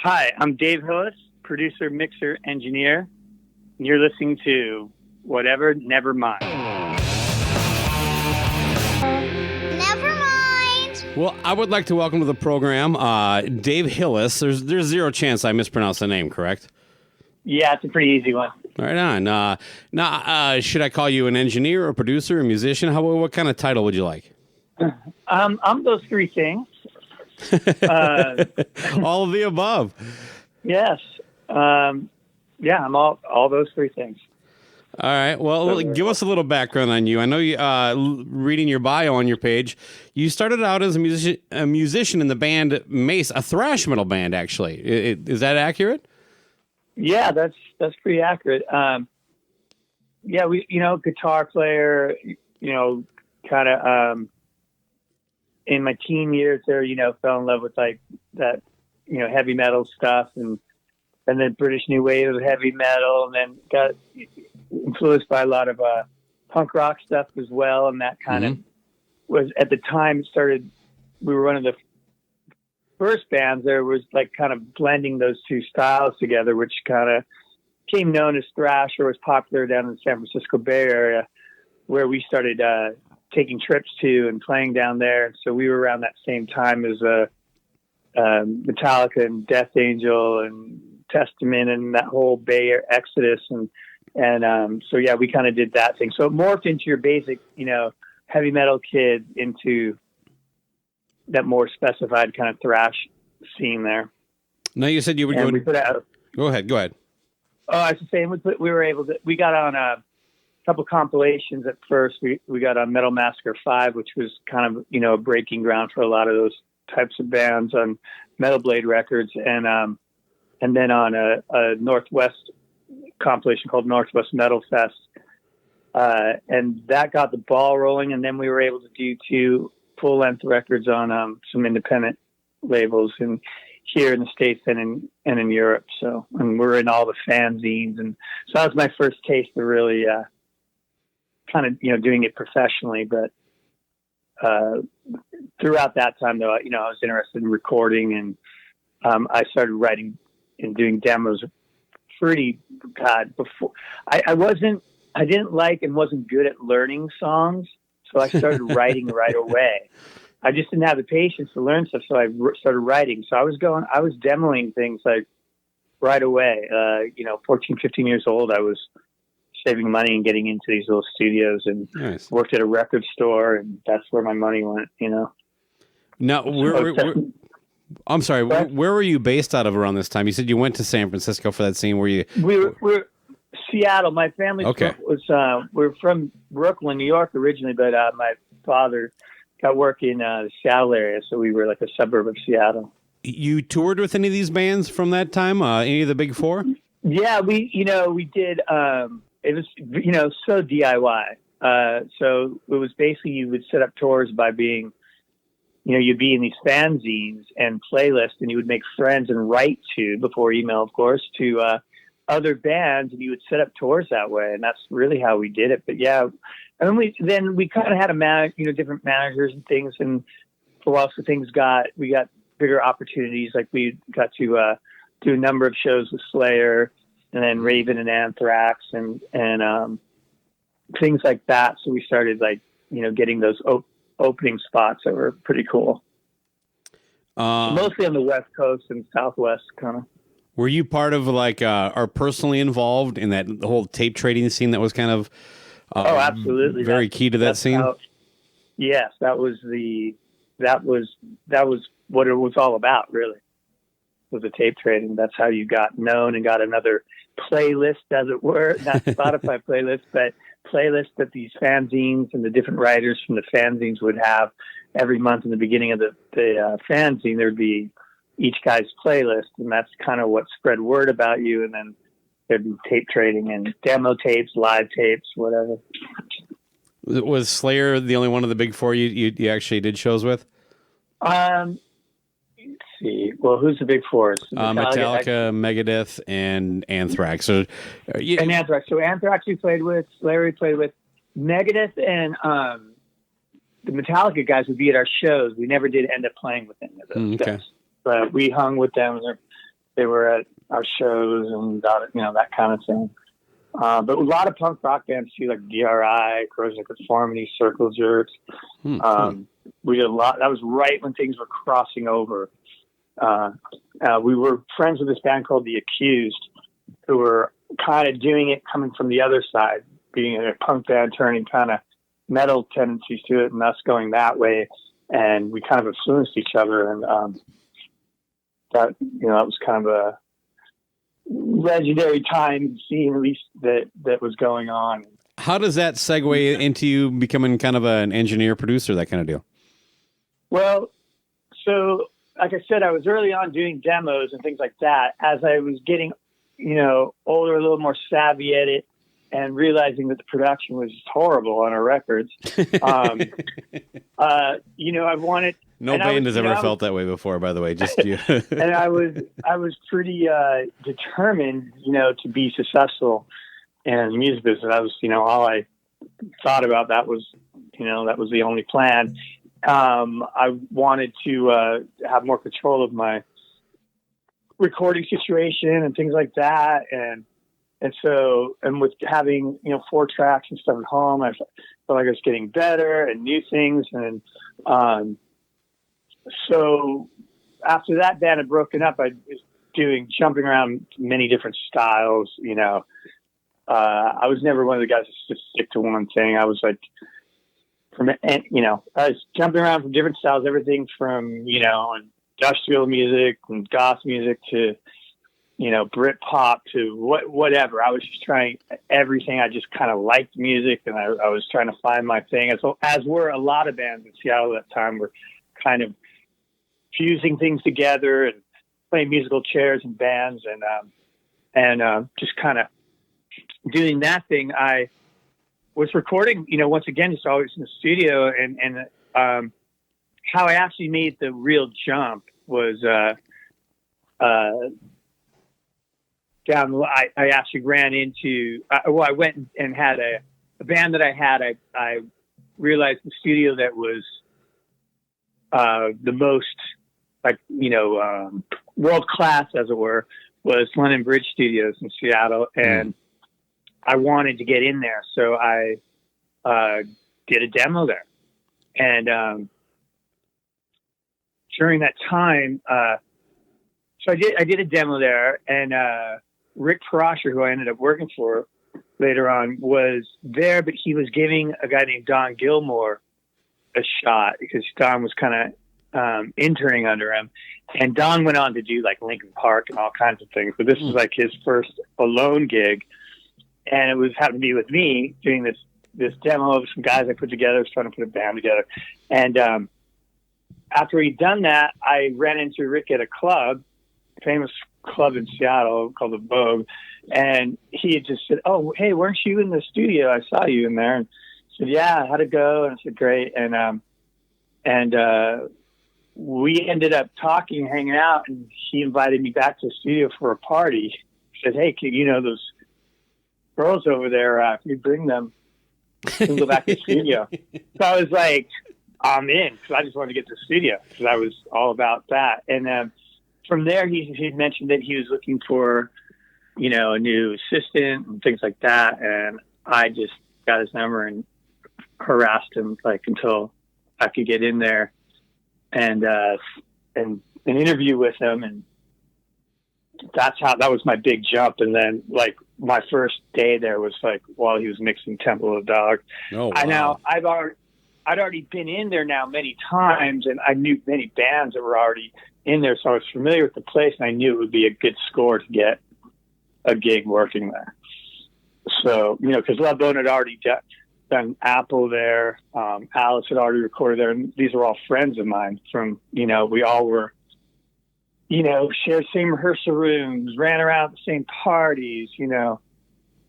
Hi, I'm Dave Hillis, producer, mixer, engineer, and you're listening to Whatever, Nevermind. Nevermind. Well, I would like to welcome to the program Dave Hillis. There's zero chance I mispronounced the name, correct? Yeah, it's a pretty easy one. Right on. Now, should I call you an engineer, a producer, a musician? What kind of title would you like? I'm those three things. All of the above. Yes. I'm all those three things. All right. Well, give us a little background on you. I know you, reading your bio on your page, you started out as a musician in the band Mace, a thrash metal band, actually. Is that accurate? Yeah, that's pretty accurate. We, guitar player, kind of, in my teen years there, fell in love with like that, heavy metal stuff and then British new wave of heavy metal, and then got influenced by a lot of punk rock stuff as well. And that kind of was, at the time, we were one of the first bands there was like kind of blending those two styles together, which kind of became known as thrash, or was popular down in the San Francisco Bay Area, where we started taking trips to and playing down there. And so we were around that same time as Metallica and Death Angel and Testament and that whole Bay Area Exodus. So we kind of did that thing. So it morphed into your basic, heavy metal kid into that more specified kind of thrash scene there. No, you said you were going. Go ahead. Oh, I was just saying, we got on a couple compilations at first. We got on Metal Massacre 5, which was kind of, a breaking ground for a lot of those types of bands on Metal Blade Records. And then on a Northwest compilation called Northwest Metal Fest. And that got the ball rolling. And then we were able to do 2 full-length records on some independent labels here in the States and in Europe. So, and we're in all the fanzines. And so that was my first taste of really kind of, doing it professionally. But throughout that time, though, I was interested in recording, and I started writing and doing demos before. I didn't like and wasn't good at learning songs. So I started writing right away. I just didn't have the patience to learn stuff. So I started writing. So I was demoing things like right away. 14, 15 years old, I was saving money and getting into these little studios, and nice. Worked at a record store, and that's where my money went, Now, I'm sorry, where were you based out of around this time? You said you went to San Francisco for that scene. We were Seattle. My family we're from Brooklyn, New York originally, but my father got work in the Seattle area, so we were like a suburb of Seattle. You toured with any of these bands from that time? Any of the big four? Yeah, we did. It was, so DIY. So it was basically you would set up tours by being, you'd be in these fanzines and playlists, and you would make friends and write to, before email, of course, to other bands, and you would set up tours that way. And that's really how we did it. But yeah, and then we kind of had different managers and things. And for a while, so we got bigger opportunities. Like we got to do a number of shows with Slayer, and then Raven and Anthrax and things like that. So we started getting those opening spots that were pretty cool. Mostly on the West Coast and Southwest, kind of. Were you part of are personally involved in the whole tape trading scene that was kind of absolutely very key to that scene? Yes, that was what it was all about, really. Was the tape trading. That's how you got known and got another playlist, as it were, not Spotify playlist, but playlist that these fanzines and the different writers from the fanzines would have every month. In the beginning of the fanzine, there'd be each guy's playlist, and that's kind of what spread word about you. And then there'd be tape trading and demo tapes, live tapes, whatever. Was Slayer the only one of the big four you actually did shows with? Let's see. Well, who's the big four? Metallica, Megadeth, and Anthrax. And Anthrax. So Anthrax we played with, Slayer we played with, Megadeth, and the Metallica guys would be at our shows. We never did end up playing with any of those guys. But we hung with them. they were at our shows and that kind of thing. But a lot of punk rock bands too, like DRI, Corrosion of Conformity, Circle Jerks. We did a lot. That was right when things were crossing over. We were friends with this band called The Accused, who were kind of doing it coming from the other side, being a punk band turning kind of metal tendencies to it, and us going that way. And we kind of influenced each other, and that was kind of a legendary time seeing at least that was going on. How does that segue into you becoming kind of an engineer, producer, that kind of deal? Well, so like I said, I was early on doing demos and things like that. As I was getting, older, a little more savvy at it, and realizing that the production was just horrible on our records. I wanted. No band has ever felt that way before, by the way. Just you. And I was pretty determined, to be successful in the music business. That was, all I thought about. That was the only plan. I wanted to have more control of my recording situation and things like that, and with having 4 tracks and stuff at home, I felt like I was getting better and new things, and so after that band had broken up, I was jumping around many different styles. I was never one of the guys that just stick to one thing. I was like, I was jumping around from different styles, everything from, industrial music and goth music to, Brit pop to whatever. I was just trying everything. I just kind of liked music, and I was trying to find my thing. As were a lot of bands in Seattle at that time, were kind of fusing things together and playing musical chairs and bands, and just kind of doing that thing. I was recording, once again, just always in the studio, and how I actually made the real jump was I actually ran into, I went and had a band that I had. I realized the studio that was the most, world class, as it were, was London Bridge Studios in Seattle, and I wanted to get in there, so I did a demo there. And during that time, so I did a demo there, and Rick Parasher, who I ended up working for later on, was there, but he was giving a guy named Don Gilmore a shot because Don was kind of interning under him, and Don went on to do like Linkin Park and all kinds of things. But this was like his first alone gig, and it was happened to be with me doing this demo of some guys I put together. I was trying to put a band together, and after he'd done that, I ran into Rick at a club, famous club in Seattle called the Vogue, and he had just said, "Oh, hey, weren't you in the studio? I saw you in there." And I said, "Yeah, how'd it go?" And I said, "Great." And we ended up talking, hanging out, and he invited me back to the studio for a party. He said, "Hey, kid, those girls over there, if you bring them, we can go back to the studio." So I was like, I'm in, because I just wanted to get to the studio, because I was all about that. And from there, he mentioned that he was looking for, a new assistant and things like that. And I just got his number and harassed him until I could get in there and an interview with him. And that was my big jump. And then my first day there was while he was mixing Temple of Dog. Oh, wow. I'd already been in there now many times, and I knew many bands that were already in there, so I was familiar with the place, and I knew it would be a good score to get a gig working there. So, because Love Bone had already done Apple there, Alice had already recorded there, and these are all friends of mine from, we all were, shared same rehearsal rooms, ran around the same parties,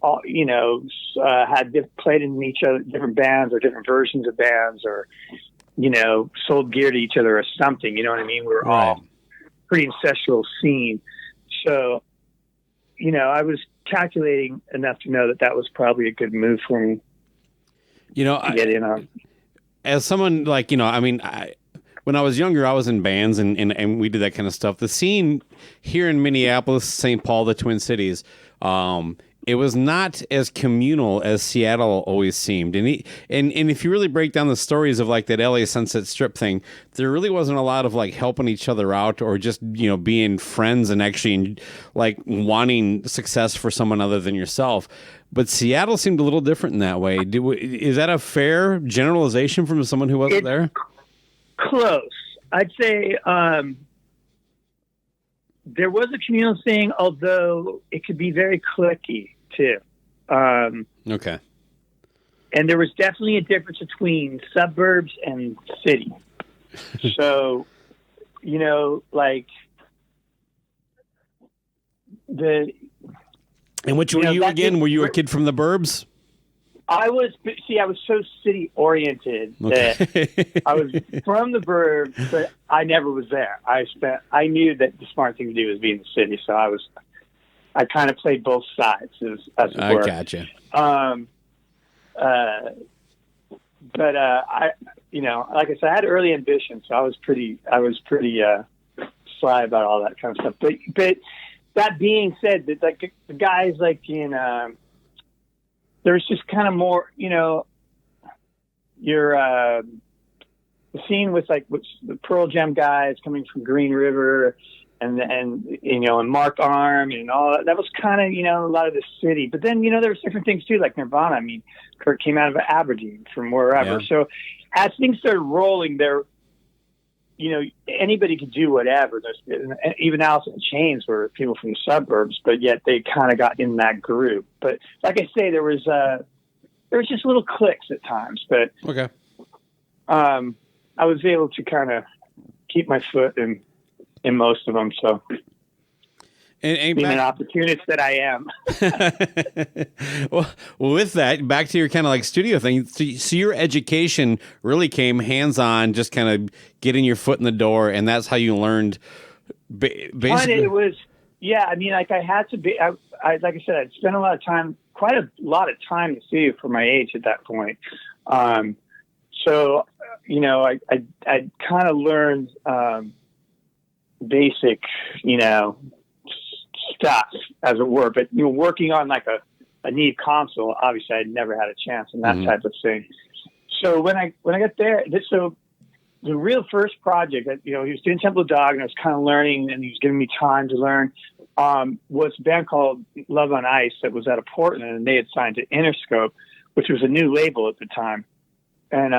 all, had played in each other, different bands or different versions of bands, or, sold gear to each other or something. You know what I mean? We were all pretty ancestral scene. So, I was calculating enough to know that was probably a good move for me. To get in on. As someone when when I was younger, I was in bands and we did that kind of stuff. The scene here in Minneapolis, St. Paul, the Twin Cities, it was not as communal as Seattle always seemed. And if you really break down the stories of like that LA Sunset Strip thing, there really wasn't a lot of like helping each other out or just, being friends and actually like wanting success for someone other than yourself. But Seattle seemed a little different in that way. Is that a fair generalization from someone who wasn't there? Close. I'd say there was a communal thing, although it could be very cliquey too. Okay. And there was definitely a difference between suburbs and city. So, like And which were you again? Were you a kid from the burbs? I was so city oriented that I was from the burbs, but I never was there. I knew that the smart thing to do was be in the city, so I kind of played both sides as it were. I gotcha. But like I said, I had early ambition, so I was pretty sly about all that kind of stuff. But that being said, that like the guys like in there's just kind of more, the scene with like the Pearl Jam guys coming from Green River and Mark Arm and all that was kind of, a lot of the city. But then, there was different things too, like Nirvana. I mean, Kurt came out of Aberdeen from wherever. Yeah. So as things started rolling there, anybody could do whatever. Even Alice in Chains were people from the suburbs, but yet they kind of got in that group. But like I say, there was just little cliques at times. But okay, I was able to kind of keep my foot in most of them. So. And being an opportunist that I am. well, with that, back to your kind of like studio thing. So your education really came hands-on, just kind of getting your foot in the door, and that's how you learned. Basically, it was, yeah. I mean, like I had to be. Like I said, I'd spent quite a lot of time in the studio for my age at that point. So, I kind of learned basic, stuff, as it were, but working on like a Neve console, obviously I'd never had a chance in that type of thing. So when I got there, so the real first project that he was doing Temple of Dog, and I was kind of learning, and he was giving me time to learn. Was a band called Love on Ice that was out of Portland, and they had signed to Interscope, which was a new label at the time, and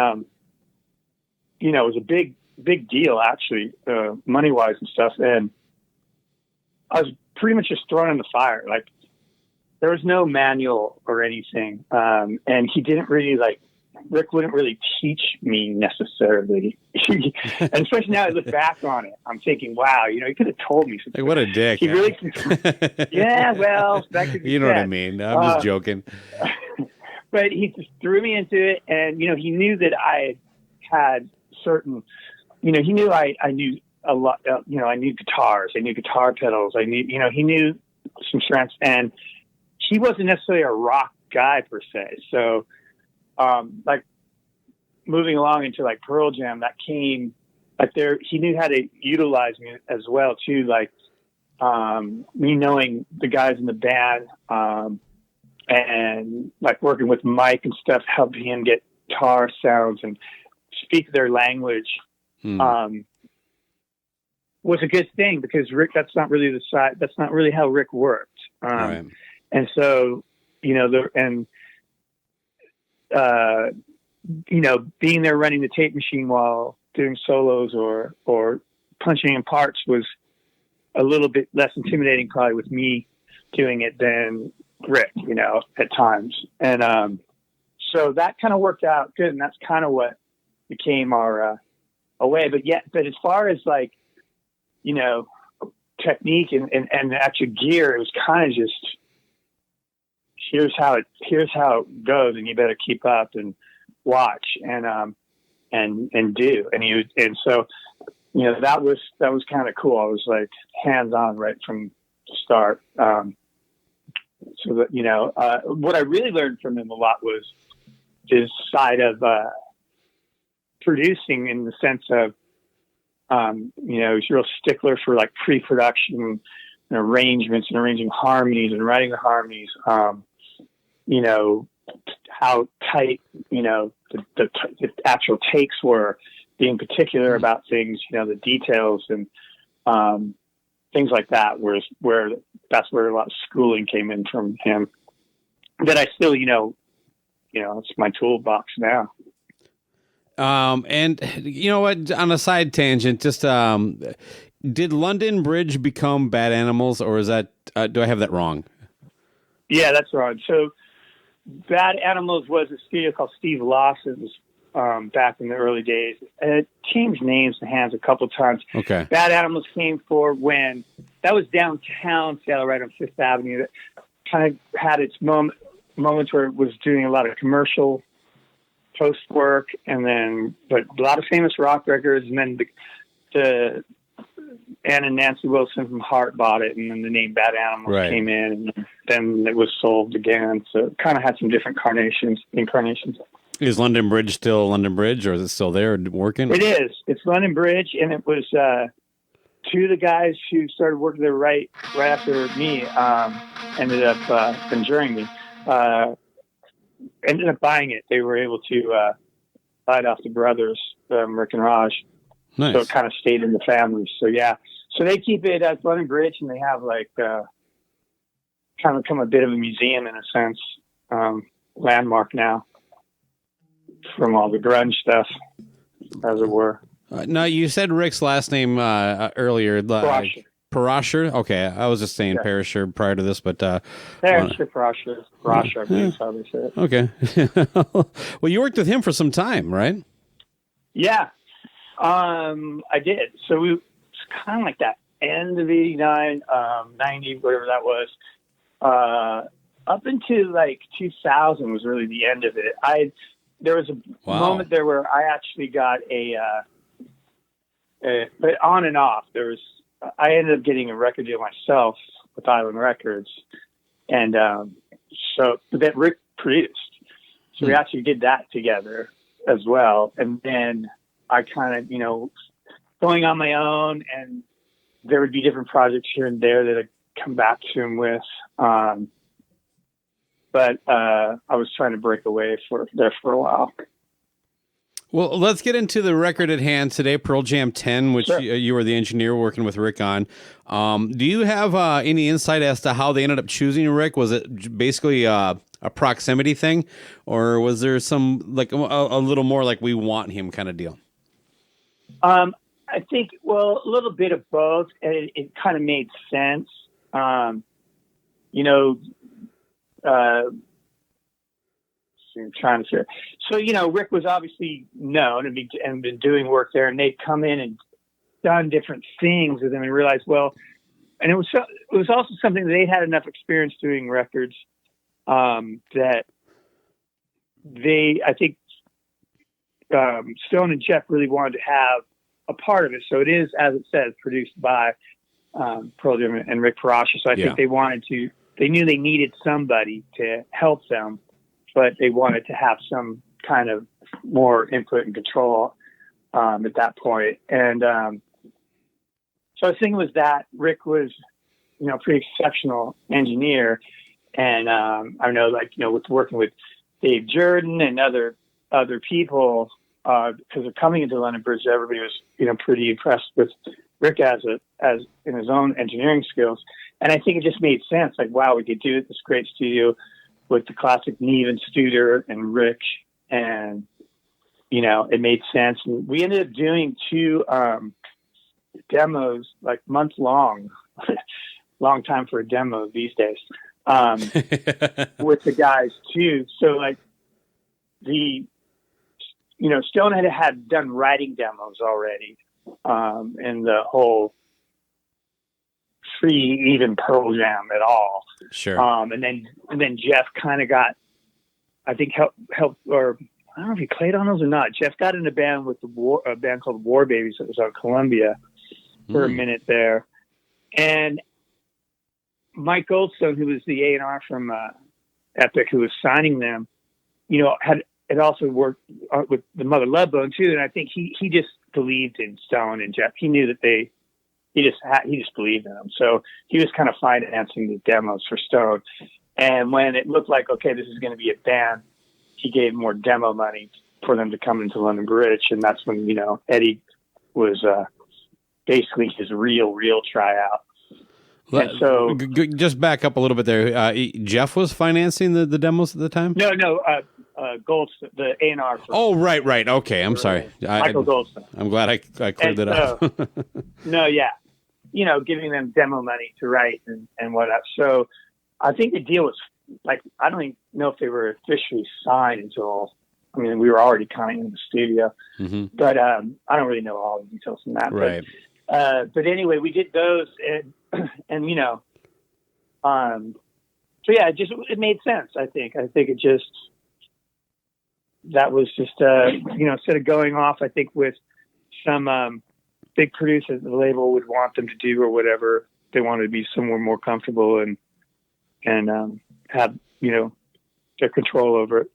it was a big deal actually, money wise and stuff, and I was pretty much just thrown in the fire. Like there was no manual or anything. And he didn't really Rick wouldn't really teach me necessarily. And especially now I look back on it, I'm thinking, wow, he could have told me something. Like, what a dick. He really, yeah, well, that could be you know said. What I mean? I'm just joking. But he just threw me into it. And, he knew that I had certain, he knew I knew a lot, I knew guitars, I knew guitar pedals, I knew, he knew some strengths, and he wasn't necessarily a rock guy per se. So, like moving along into like Pearl Jam, that came like there, he knew how to utilize me as well too. Like, me knowing the guys in the band, and like working with Mike and stuff, helping him get guitar sounds and speak their language. Was a good thing because Rick, that's not really how Rick worked. Right. And so, being there running the tape machine while doing solos or punching in parts was a little bit less intimidating probably with me doing it than Rick, at times. And, so that kind of worked out good. And that's kind of what became our, way. But as far as like, technique and actual gear, it was kind of just, here's how it goes, and you better keep up and watch and do. And so, that was kind of cool. I was like hands on right from the start. So that, what I really learned from him a lot was his side of, producing, in the sense of, He's a real stickler for like pre-production and arrangements and arranging harmonies and writing the harmonies. How tight, the actual takes were, being particular about things, the details and things like that. That's where a lot of schooling came in from him. That I still, it's my toolbox now. And you know what? On a side tangent, just did London Bridge become Bad Animals, or is that do I have that wrong? Yeah, that's wrong. So Bad Animals was a studio called Steve Lawson's back in the early days. And it changed names and hands a couple times. Okay. Bad Animals came for when that was downtown Seattle, right on Fifth Avenue. That kind of had its moments where it was doing a lot of commercial post work, but a lot of famous rock records, and then the Ann and Nancy Wilson from Heart bought it, and then the name Bad Animals came in, and then it was sold again. So it kind of had some different incarnations. Is London Bridge still London Bridge, or is it still there working? It is. It's London Bridge, and it was two of the guys who started working there right after me ended up enduring me. Ended up buying it. They were able to buy it off the brothers, Rick and Raj. Nice. So it kind of stayed in the family. So yeah. So they keep it at London Bridge, and they have like kind of become a bit of a museum in a sense, landmark now from all the grunge stuff, as it were. No, you said Rick's last name earlier. Parashar? Okay, I was just saying Parashar prior to this, but Parashar, I believe is how they say it. Okay. Well, you worked with him for some time, right? Yeah, I did. So it's kind of like that end of 89, 90, whatever that was. Up into like 2000 was really the end of it. There was a moment there where I actually got but on and off. I ended up getting a record deal myself with Island Records, and so that Rick produced. So we actually did that together as well. And then I kind of, going on my own, and there would be different projects here and there that I'd come back to him with. But I was trying to break away for a while. Well, let's get into the record at hand today, Pearl Jam 10, which you were the engineer working with Rick on. Do you have any insight as to how they ended up choosing Rick? Was it basically a proximity thing, or was there some like a little more like we want him kind of deal? I think, a little bit of both, and it kind of made sense. I'm trying to say. So, Rick was obviously known and been doing work there, and they'd come in and done different things with him and realized, and it was also something that they had enough experience doing records that I think Stone and Jeff really wanted to have a part of it. So it is, as it says, produced by Pearl Jam and Rick Parashar. So I think they knew they needed somebody to help them, but they wanted to have some kind of more input and control at that point. And so I was thinking was that Rick was, pretty exceptional engineer. And I know, with working with Dave Jordan and other people, because they're coming into London Bridge, everybody was, pretty impressed with Rick as in his own engineering skills. And I think it just made sense. Like, wow, we could do it, this great studio with the classic Neve and Studer and Rick, and it made sense. And we ended up doing 2 demos, like months long, long time for a demo these days, with the guys too. So like Stone had done writing demos already, in the whole even Pearl Jam at all. Sure. And then Jeff kind of got, I think, help, or I don't know if he played on those or not. Jeff got in a band with a band called War Babies that was on Columbia for a minute there. And Mike Goldstone, who was the A&R from Epic, who was signing them, had also worked with the Mother Love Bone too. And I think he just believed in Stone and Jeff. He knew that he just believed in them. So he was kind of financing the demos for Stone. And when it looked like, okay, this is going to be a band, he gave more demo money for them to come into London Bridge. And that's when, Eddie was basically his real tryout. And so just back up a little bit there. Jeff was financing the demos at the time? No, Goldstone, the A&R. Oh, right. Okay, I'm sorry. Michael Goldstone. I'm glad I cleared that up. No, yeah. Giving them demo money to write and whatnot. So I think the deal was, like, I don't even know if they were officially signed until, we were already kind of in the studio. Mm-hmm. But I don't really know all the details from that. Right. But anyway, we did those and so yeah, it made sense. I think it that was just, instead of going off, I think with some big producers the label would want them to do or whatever, they wanted to be somewhere more comfortable and have, their control over it.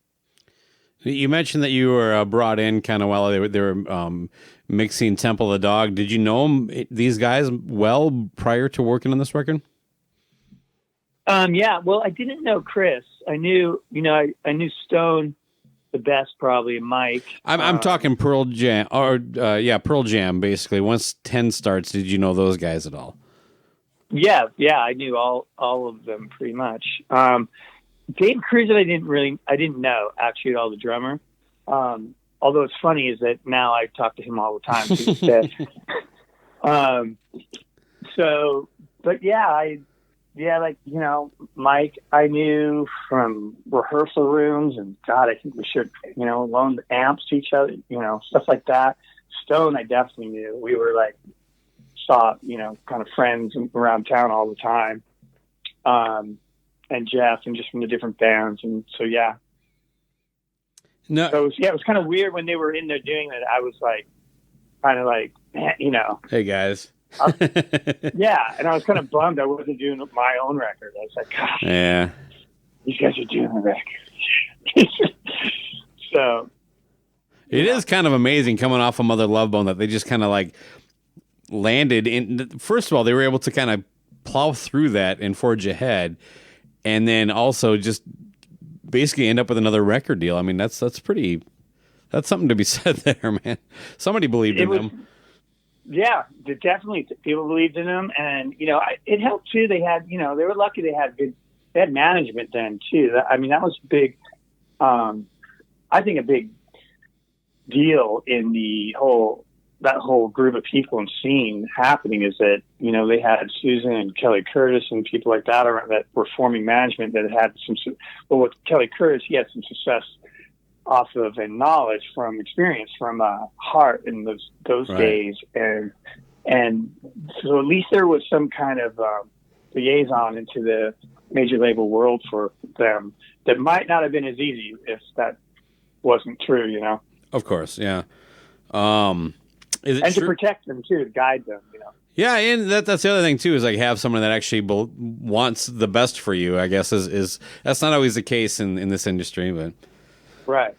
You mentioned that you were brought in kind of while they were mixing Temple of the Dog. Did you know these guys well prior to working on this record? Yeah. Well, I didn't know Chris. I knew, I knew Stone the best, probably, Mike. I'm talking Pearl Jam, or Pearl Jam. Basically, once 10 starts, did you know those guys at all? Yeah. I knew all of them pretty much. Dave Cruz, I didn't know, actually, at all, the drummer. Although it's funny is that now I talk to him all the time. He's dead. Mike, I knew from rehearsal rooms, and God, I think we should, loan the amps to each other, stuff like that. Stone, I definitely knew. We were kind of friends around town all the time. And Jeff, and just from the different bands. And so, yeah. No. So, it was kind of weird when they were in there doing that. I was hey, guys. Yeah. And I was kind of bummed I wasn't doing my own record. I was like, gosh. Yeah. These guys are doing a record. So. It is kind of amazing coming off of Mother Love Bone that they just kind of landed in. First of all, they were able to kind of plow through that and forge ahead. And then also just basically end up with another record deal. That's something to be said there, man. Somebody believed in them. Yeah, definitely. People believed in them. And, it helped too. They had, they were lucky they had management then too. That was big, I think a big deal in that whole group of people and scene happening is that, they had Susan and Kelly Curtis and people like that that were forming management that had with Kelly Curtis, he had some success off of and knowledge from experience from Heart in those right. days. And so at least there was some kind of liaison into the major label world for them that might not have been as easy if that wasn't true, Of course, yeah. To protect them too, to guide them, Yeah, and that's the other thing too is have someone that actually wants the best for you. I guess is that's not always the case in this industry, but right.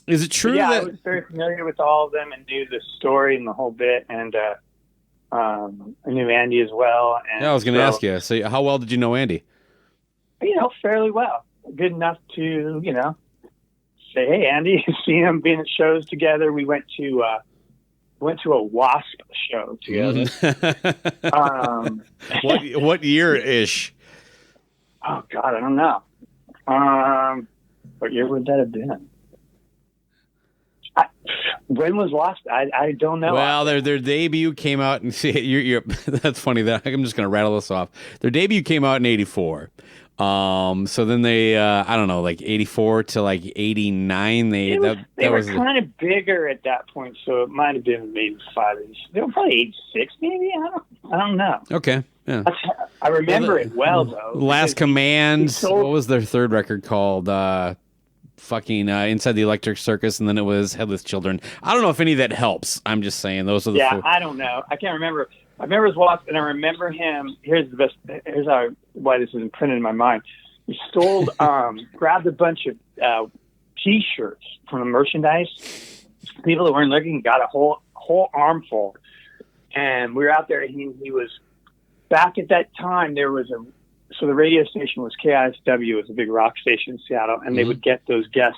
Is it true that I that was very familiar with all of them and knew the story and the whole bit, and I knew Andy as well. And I was going to ask you. So, how well did you know Andy? Fairly well, good enough to say, hey, Andy, see him being at shows together. We went to a Wasp show together. What year-ish? Oh, God, I don't know. What year would that have been? When was Wasp? I don't know. Well, their debut came out, and you're that's funny. That I'm just going to rattle this off. Their debut came out in '84. So then they, I don't know, 84 to 89. They were kind of bigger at that point, so it might have been maybe 5. They were probably 86, maybe. I don't know. Okay, yeah. I remember it well though. Last Command. What was their third record called? Inside the Electric Circus, and then it was Headless Children. I don't know if any of that helps. I'm just saying those are the. Yeah, I don't know. I can't remember. I remember his Wasp, and I remember him. Here's why this is imprinted in my mind. He stole, grabbed a bunch of T-shirts from the merchandise, people that weren't looking got a whole armful. And we were out there, and he was back at that time. There was so the radio station was KISW, was a big rock station in Seattle, and they would get those guest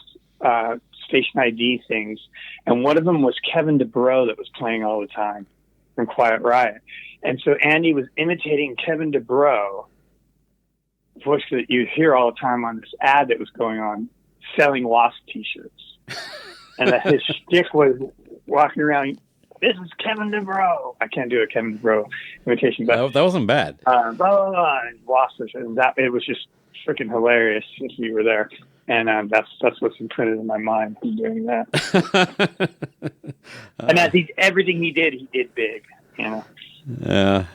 station ID things. And one of them was Kevin DeBro that was playing all the time from Quiet Riot. And so Andy was imitating Kevin DeBro, voice that you hear all the time on this ad that was going on, selling Wasp t-shirts. And that his shtick was walking around, this is Kevin DeBro. I can't do a Kevin DeBro imitation, but that wasn't bad. Blah, blah, blah, and Wasp, and that it was just freaking hilarious if we were there. And that's what's imprinted in my mind from doing that. And everything he did big. You know. Yeah.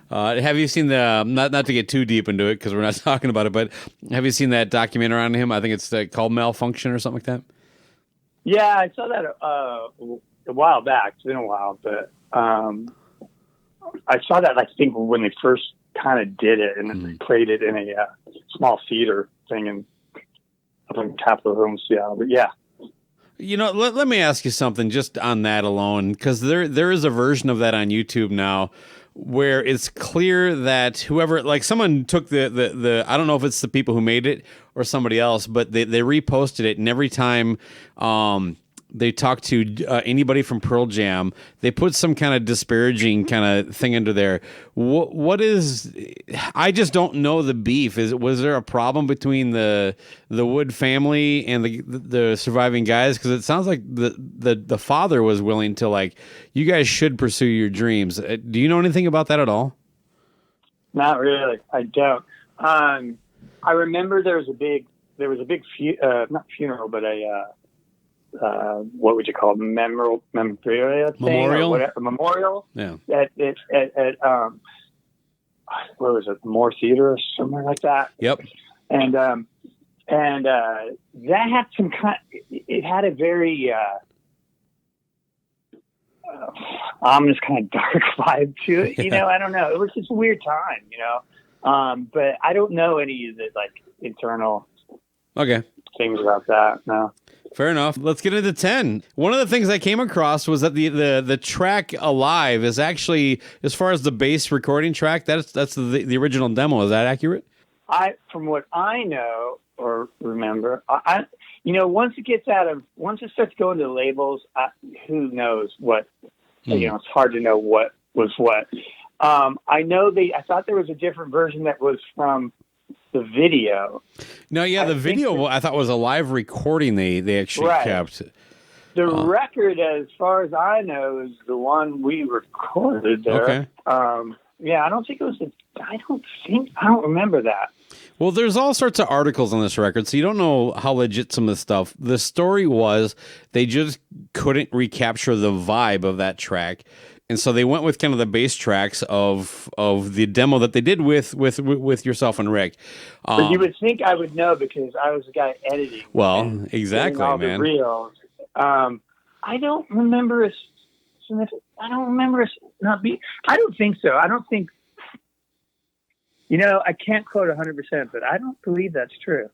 Have you seen the not to get too deep into it because we're not talking about it, but have you seen that documentary on him? I think it's called Malfunction or something like that. Yeah, I saw that a while back. It's been a while, but I saw that I think when they first kind of did it, and then they played it in a small theater thing up in Capitol Hill in Seattle. But yeah. You know, let me ask you something just on that alone, because there is a version of that on YouTube now where it's clear that whoever, like someone took the I don't know if it's the people who made it or somebody else, but they reposted it, and every time they talk to anybody from Pearl Jam, they put some kind of disparaging kind of thing into there. What is? I just don't know the beef. Was there a problem between the Wood family and the surviving guys? Because it sounds like the father was willing to, like, you guys should pursue your dreams. Do you know anything about that at all? Not really. I don't. I remember there was a big not funeral, but what would you call it? Memorial memorial. Yeah. At what was it? Moore Theater or somewhere like that. Yep. And that had some kind. It had a very ominous kind of dark vibe to it. You know, I don't know. It was just a weird time. You know, but I don't know any of the internal things about that. No. Fair enough. Let's get into 10. One of the things I came across was that the track Alive is actually, as far as the bass recording track, that's the original demo. Is that accurate? From what I know or remember, once it starts going to labels, who knows what, it's hard to know what was what. I know I thought there was a different version that was from the video. No, yeah, the video I thought was a live recording they actually kept. The record, as far as I know, is the one we recorded there. Okay. I don't think it was I don't remember that. Well, there's all sorts of articles on this record, so you don't know how legit some of the stuff. The story was they just couldn't recapture the vibe of that track. And so they went with kind of the bass tracks of the demo that they did with yourself and Rick. But you would think I would know because I was the guy editing. Well, exactly, all man. The reels. I don't remember not be. I don't think so. I don't think. I can't quote 100%, but I don't believe that's true.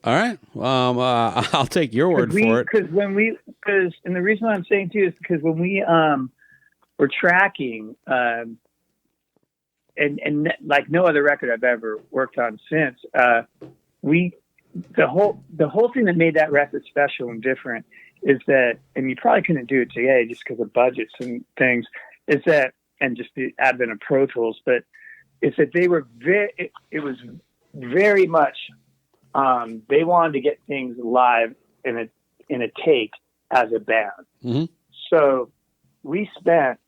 All right. I'll take your word for it. Because and the reason why I'm saying too is because when we we're tracking, and like no other record I've ever worked on since, the whole thing that made that record special and different is that, and you probably couldn't do it today just because of budgets and things, is that, and just the advent of Pro Tools, but it's that they were it was very much, they wanted to get things live in a take as a band. Mm-hmm. So we spent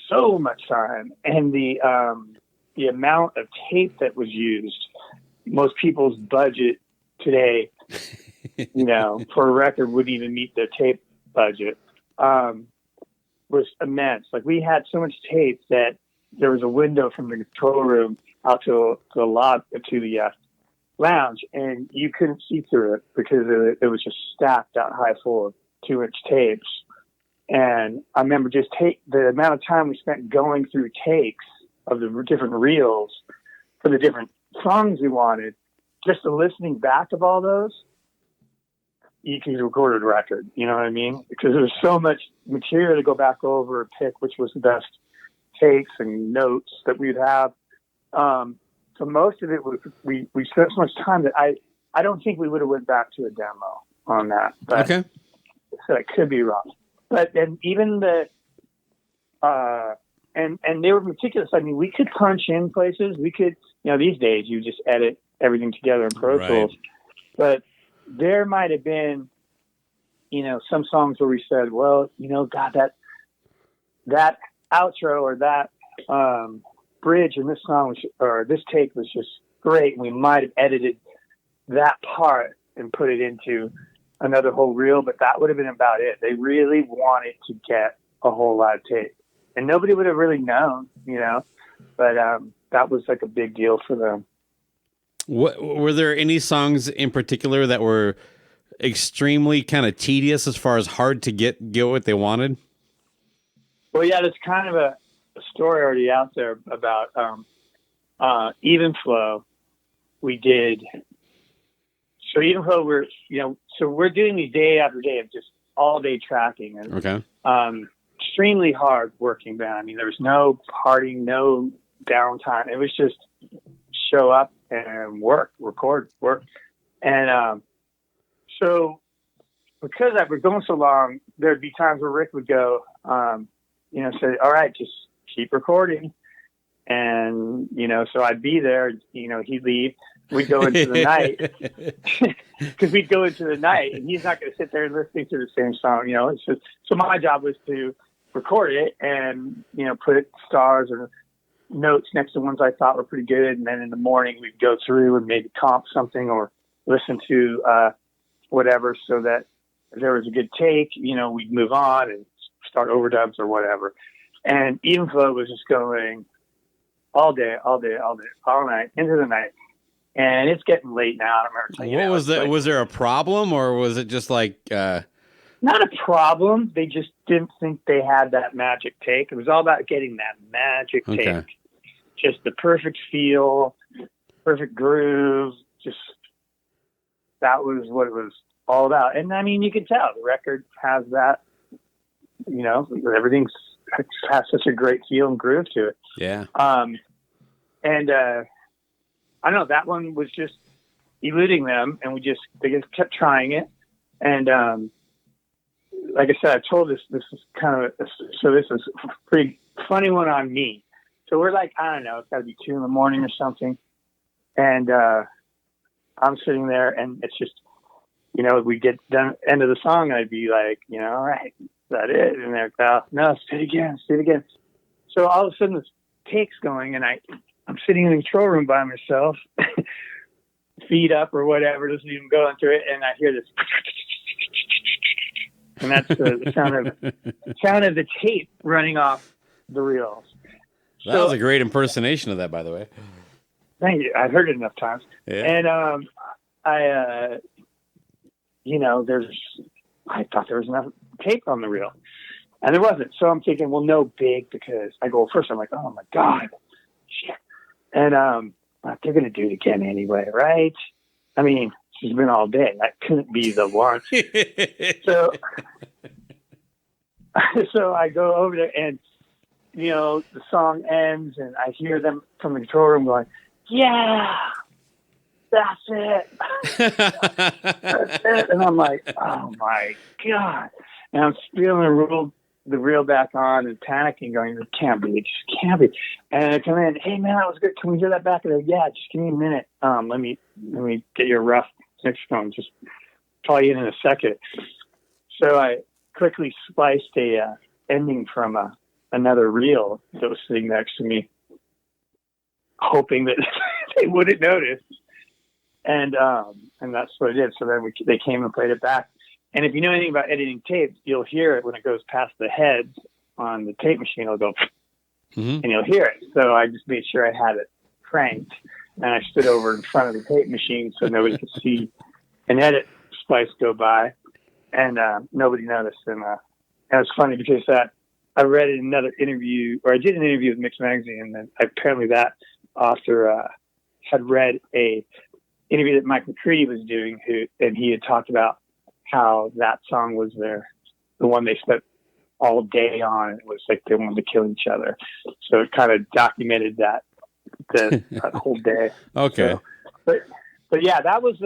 so much time, and the amount of tape that was used, most people's budget today, for a record wouldn't even meet their tape budget, was immense. Like, we had so much tape that there was a window from the control room out to the lounge, and you couldn't see through it because it was just stacked out high full of 2-inch tapes. And I remember just the amount of time we spent going through takes of the different reels for the different songs we wanted, just the listening back of all those. you could record a record. You know what I mean? Because there was so much material to go back over and pick which was the best takes and notes that we'd have. So most of it was we spent so much time that I don't think we would have went back to a demo on that. But, okay. So it could be wrong. But then even the and they were meticulous. I mean, we could punch in places. We could, these days you just edit everything together in Pro Tools. But there might have been, some songs where we said, well, God, that outro or that bridge in this song or this take was just great. And we might have edited that part and put it into another whole reel, but that would have been about it. They really wanted to get a whole lot of tape. And nobody would have really known, but that was like a big deal for them. Were there any songs in particular that were extremely kind of tedious as far as hard to get what they wanted? Well, yeah, there's kind of a story already out there about Even Flow. We did. So Even Flow, we're doing these day after day of just all day tracking. And, okay. Extremely hard working band. I mean, there was no partying, no downtime. It was just show up and record. And so because we're going so long, there'd be times where Rick would go, say, all right, just keep recording. And, so I'd be there, he'd leave. We'd go into the night because we'd go into the night and he's not going to sit there and listening to the same song, it's just, so my job was to record it and, put stars or notes next to ones I thought were pretty good. And then in the morning we'd go through and maybe comp something or listen to, whatever, so that if there was a good take, we'd move on and start overdubs or whatever. And Even Flow was just going all day, all night, into the night. And it's getting late now. I remember. What was that? Like, was there a problem, or was it just like? Not a problem. They just didn't think they had that magic take. It was all about getting that magic take, just the perfect feel, perfect groove. Just that was what it was all about. And I mean, you could tell the record has that. Everything has such a great feel and groove to it. Yeah. And I don't know, that one was just eluding them, and they just kept trying it. And like I said, I told this is kind of this is a pretty funny one on me. So we're like, I don't know, it's got to be 2 a.m. or something, and I'm sitting there, and it's just, we get done end of the song, and I'd be like, all right, is that it? And they're like, no, say it again. So all of a sudden, this take's going, and I'm sitting in the control room by myself, feet up or whatever, just even going through it, and I hear this, and that's the sound of the tape running off the reels. That was a great impersonation of that, by the way. Thank you. I've heard it enough times. Yeah. And I thought there was enough tape on the reel, and there wasn't. So I'm thinking, well, no big, because I go first. I'm like, oh my God, shit. And they're going to do it again anyway, right? I mean, it's been all day. That couldn't be the one. So I go over there, and the song ends, and I hear them from the control room going, "Yeah, that's it." That's it. And I'm like, "Oh my God!" And I'm feeling the reel back on and panicking, going, "It can't be. It just can't be." And I come in, "Hey man, that was good. Can we hear that back?" And they're, "Yeah, just give me a minute. Let me get your rough mixing. Just call you in a second." So I quickly spliced a ending from another reel that was sitting next to me, hoping that they wouldn't notice. And that's what I did. So then they came and played it back. And if you know anything about editing tapes, you'll hear it when it goes past the heads on the tape machine. It'll go, and you'll hear it. So I just made sure I had it cranked, and I stood over in front of the tape machine so nobody could see an edit splice go by, and nobody noticed. And it was funny because I read another interview, or I did an interview with Mix Magazine, and then apparently that author had read a interview that Mike McCready was doing, and he had talked about how that song was the one they spent all day on. It was like they wanted to kill each other. So it kind of documented that whole day. Okay. So, but yeah, that was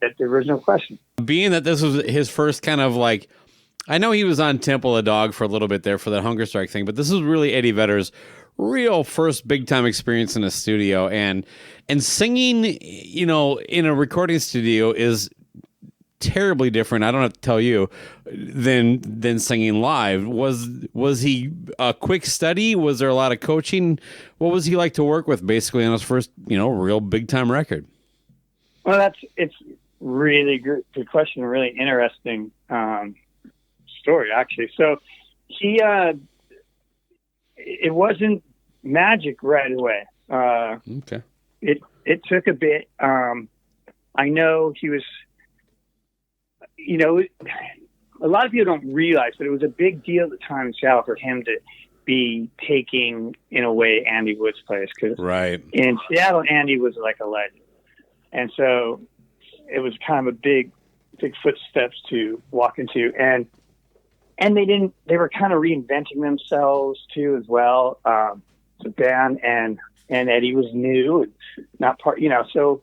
that's the original question. Being that this was his first kind of like, I know he was on Temple of Dog for a little bit there for that hunger strike thing, but this was really Eddie Vedder's real first big time experience in a studio, and singing, you know, in a recording studio is terribly different. I don't have to tell you than singing live. Was he a quick study? Was there a lot of coaching? What was he like to work with basically on his first, you know, real big time record? Well, it's really good question. Really interesting story, actually. So he, it wasn't magic right away. Okay. It took a bit. I know he was, you know, a lot of people don't realize, but it was a big deal at the time in Seattle for him to be taking, in a way, Andy Wood's place. Because right. In Seattle, Andy was like a legend. And so it was kind of a big footsteps to walk into. And they were kind of reinventing themselves too, as well. The band and Eddie was new and not part, you know, so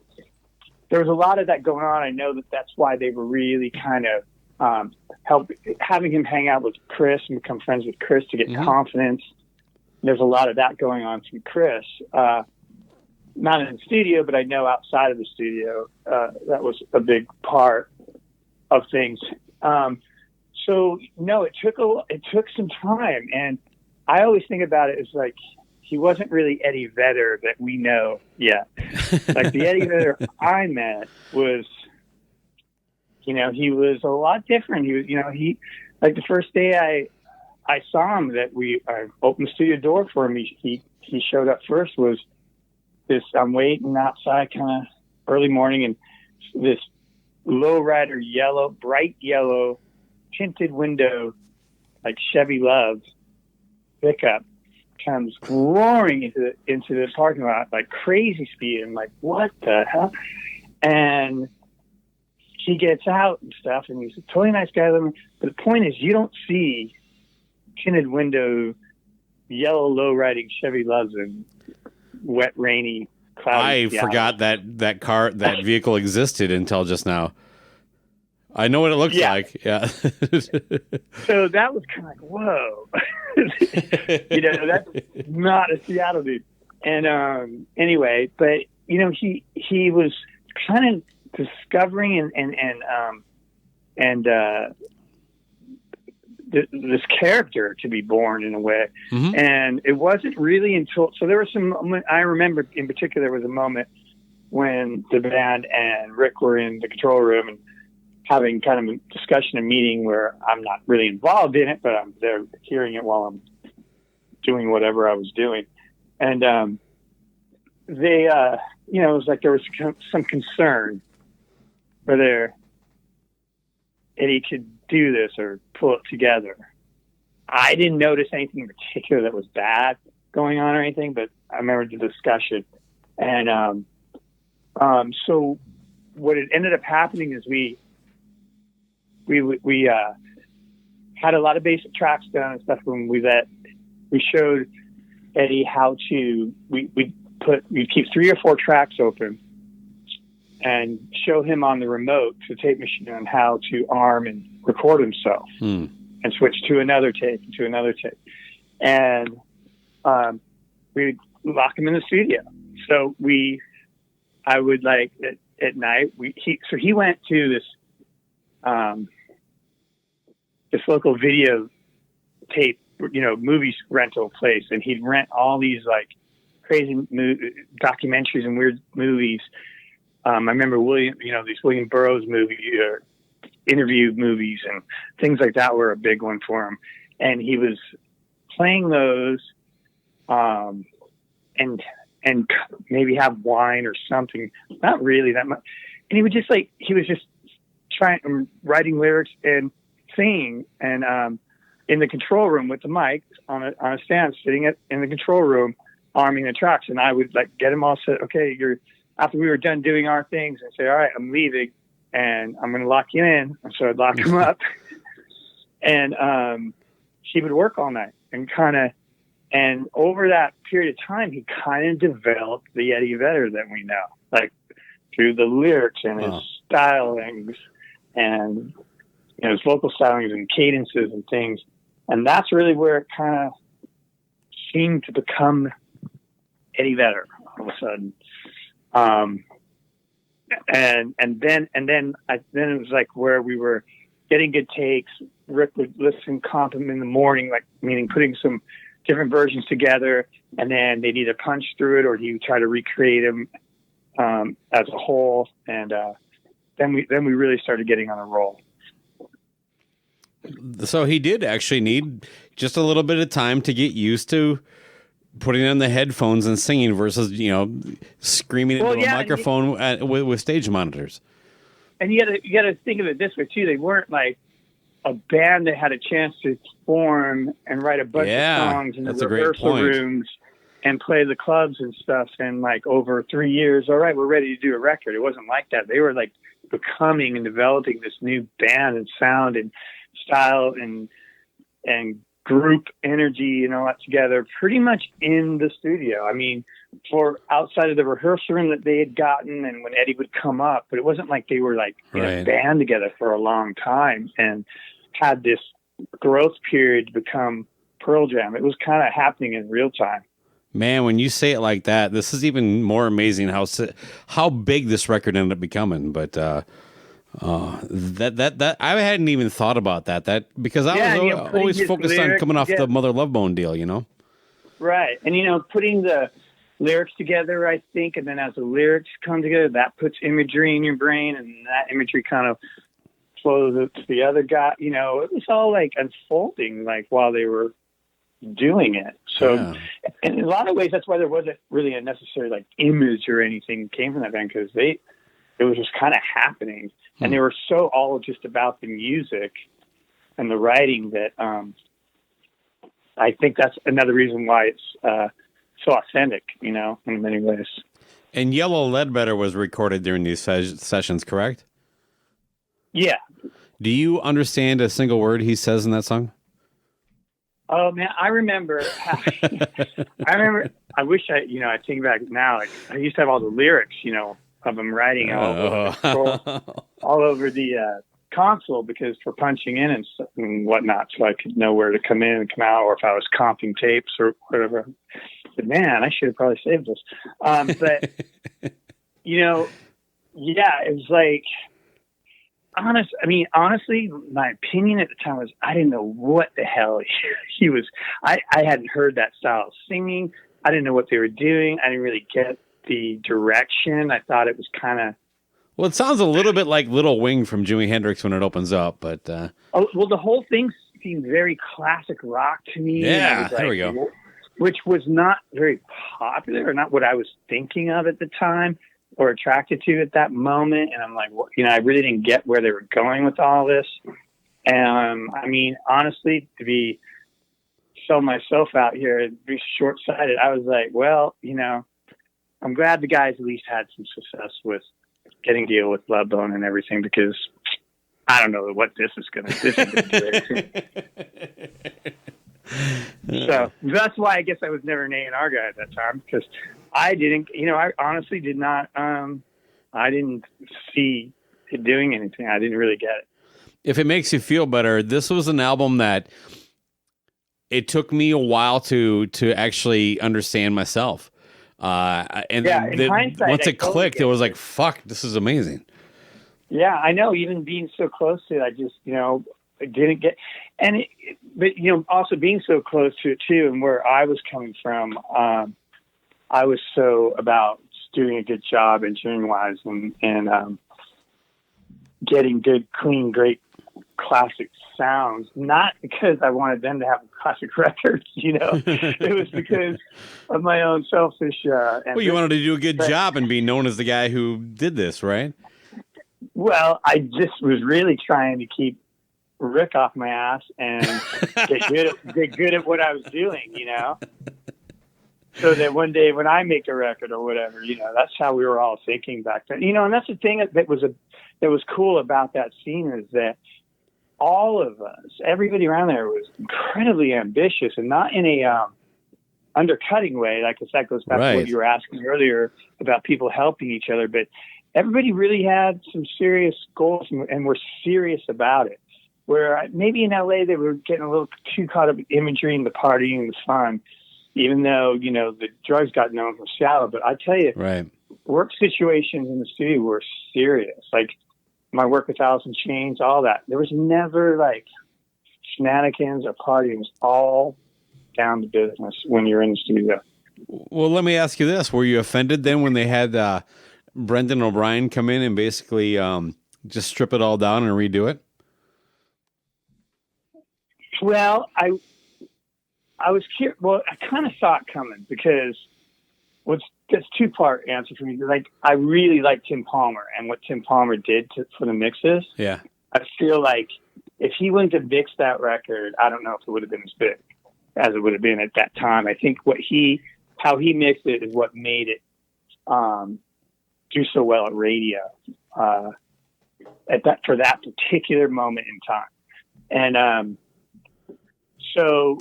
there was a lot of that going on. I know that's why they were really kind of having him hang out with Chris and become friends with Chris to get confidence. There's a lot of that going on from Chris, not in the studio, but I know outside of the studio, that was a big part of things. So no, it took some time, and I always think about it as like he wasn't really Eddie Vedder that we know yet. Like the Eddie Vedder I met was, you know, he was a lot different. He was, you know, like the first day I saw him that I opened the studio door for him. He showed up first. Was this? I'm waiting outside, kind of early morning, and this lowrider bright yellow, tinted window, like Chevy Loves pickup, comes roaring into the parking lot like crazy speed. I'm like, what the hell? And he gets out and stuff, and he's a totally nice guy. But the point is, you don't see tinted window, yellow low riding Chevy Loves in wet, rainy, cloudy. I forgot that vehicle existed until just now. I know what it looks like. Yeah. So that was kind of like, whoa. You know, that's not a Seattle dude. And anyway, but you know, he was kind of discovering and this character to be born in a way. And it wasn't really until, so there was I remember in particular, there was a moment when the band and Rick were in the control room and having kind of a discussion, a meeting where I'm not really involved in it, but I'm there hearing it while I'm doing whatever I was doing. And they, you know, it was like there was some concern whether Eddie could do this or pull it together. I didn't notice anything in particular that was bad going on or anything, but I remember the discussion. And so what it ended up happening is we had a lot of basic tracks done and stuff. When we showed Eddie how to, we keep 3 or 4 tracks open and show him on the remote to tape machine on how to arm and record himself and switch to another tape, and we lock him in the studio. So I would like at night he went to this local video tape, you know, movies rental place, and he'd rent all these like crazy documentaries and weird movies. I remember these William Burroughs movies or interview movies and things like that were a big one for him. And he was playing those, and maybe have wine or something, not really that much. And he was just writing lyrics and singing, and in the control room with the mic on a stand, sitting in the control room, arming the tracks. And I would like get him all set. Okay, after we were done doing our things, I'd say, all right, I'm leaving and I'm going to lock you in. And so I'd lock him up and he would work all night and over that period of time, he kind of developed the Eddie Vedder that we know, like through the lyrics and his stylings and his vocal stylings and cadences and things. And that's really where it kind of seemed to become Eddie Vedder all of a sudden. And then it was like where we were getting good takes. Rick would listen, comp him in the morning, like meaning putting some different versions together, and then they'd either punch through it or he would try to recreate them as a whole. And then we really started getting on a roll. So he did actually need just a little bit of time to get used to putting on the headphones and singing versus, screaming into a microphone with stage monitors. And you got to think of it this way too. They weren't like a band that had a chance to form and write a bunch of songs in the rehearsal rooms and play the clubs and stuff. And like over 3 years, all right, we're ready to do a record. It wasn't like that. They were like becoming and developing this new band and sound and style and group energy and all that together pretty much in the studio. I mean, for outside of the rehearsal room that they had gotten and when Eddie would come up, but it wasn't like they were like in a band together for a long time and had this growth period to become Pearl Jam. It was kind of happening in real time. Man, when you say it like that, this is even more amazing how big this record ended up becoming. But that I hadn't even thought about that because I was always focused on coming off the Mother Love Bone deal, Right. And putting the lyrics together, I think, and then as the lyrics come together, that puts imagery in your brain, and that imagery kind of flows to the other guy. It was all like unfolding, like while they were doing it. So, in a lot of ways, that's why there wasn't really a necessary like image or anything came from that band because it was just kind of happening, and they were so all just about the music and the writing that I think that's another reason why it's so authentic, in many ways. And Yellow Ledbetter was recorded during these sessions, correct? Yeah. Do you understand a single word he says in that song? Oh man, I remember. I wish I think back now. Like I used to have all the lyrics, of him writing all over the console because for punching in and whatnot, so I could know where to come in and come out, or if I was comping tapes or whatever. But man, I should have probably saved this. But it was like honestly, my opinion at the time was I didn't know what the hell he was. I hadn't heard that style of singing. I didn't know what they were doing. I didn't really get the direction. I thought it was kind of. Well, it sounds a little bit like Little Wing from Jimi Hendrix when it opens up, but. The whole thing seemed very classic rock to me. Yeah, there we go. Which was not very popular, or not what I was thinking of at the time, or attracted to at that moment. And I'm like, I really didn't get where they were going with all this. And honestly, to sell myself out here and be short-sighted, I was like, well, I'm glad the guys at least had some success with getting a deal with Love Bone and everything, because I don't know what this is going to do. So that's why I guess I was never an A&R guy at that time, because I didn't, I honestly did not, I didn't see it doing anything. I didn't really get it. If it makes you feel better, this was an album that it took me a while to actually understand myself. In hindsight, once it clicked, it was like, fuck, this is amazing. Yeah, I know. Even being so close to it, I just, I didn't get, but also being so close to it too, and where I was coming from, I was so about doing a good job engineering wise and getting good, clean, great classic sounds, not because I wanted them to have classic records, it was because of my own selfish well, you wanted to do a good job and be known as the guy who did this, right? Well, I just was really trying to keep Rick off my ass and get good at what I was doing, So that one day when I make a record or whatever, that's how we were all thinking back then. And that's the thing that was cool about that scene is that all of us, everybody around there was incredibly ambitious and not in a undercutting way. Like that goes back to what you were asking earlier about people helping each other, but everybody really had some serious goals and were serious about it. Where maybe in LA they were getting a little too caught up in imagery and the partying and the fun, even though, the drugs got known from Seattle. But I tell you, work situations in the studio were serious. Like my work with Alice in Chains, all that. There was never like shenanigans or partying. It was all down to business when you're in the studio. Well, let me ask you this. Were you offended then when they had Brendan O'Brien come in and basically just strip it all down and redo it? Well, I was curious. Well, I kind of saw it coming because that's two-part answer for me. Like, I really like Tim Palmer and what Tim Palmer did for the mixes. Yeah. I feel like if he wouldn't have mixed that record, I don't know if it would have been as big as it would have been at that time. I think how he mixed it is what made it do so well at radio for that particular moment in time. And so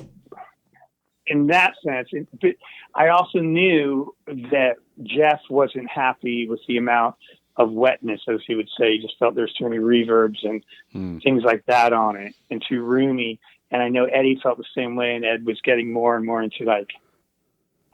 in that sense, but I also knew that Jeff wasn't happy with the amount of wetness, as he would say. He just felt there's too many reverbs and things like that on it and too roomy. And I know Eddie felt the same way, and Ed was getting more and more into like,